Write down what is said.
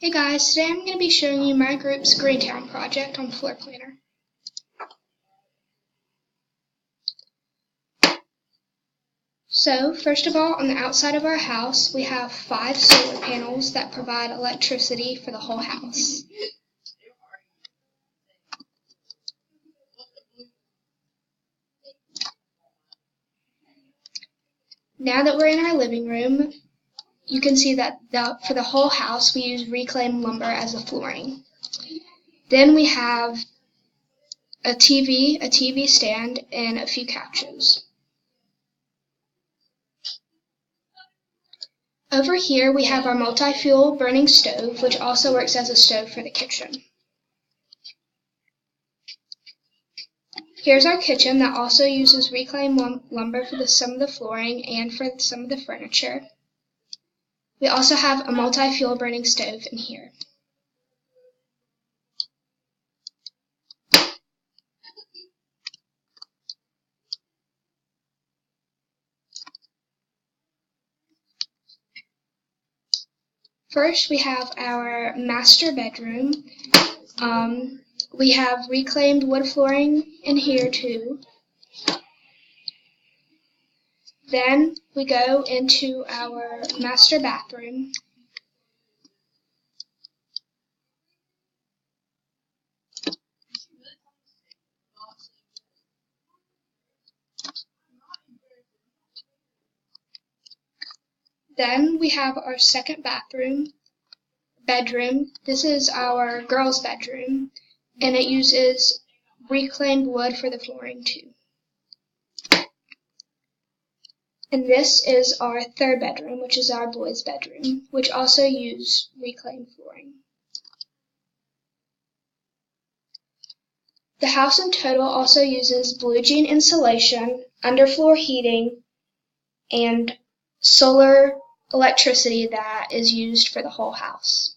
Hey guys, today I'm going to be showing you my group's Greentown project on Floor Planner. So, first of all, on the outside of our house, we have 5 solar panels that provide electricity for the whole house. Now that we're in our living room, you can see that for the whole house we use reclaimed lumber as a flooring. Then we have a TV stand, and a few couches. Over here we have our multi-fuel burning stove, which also works as a stove for the kitchen. Here's our kitchen that also uses reclaimed lumber for some of the flooring and for some of the furniture. We also have a multi-fuel burning stove in here. First, we have our master bedroom. We have reclaimed wood flooring in here too. Then we go into our master bathroom. Then we have our second bedroom. This is our girls' bedroom, and it uses reclaimed wood for the flooring too. And this is our third bedroom, which is our boys' bedroom, which also use reclaimed flooring. The house in total also uses blue jean insulation, underfloor heating, and solar electricity that is used for the whole house.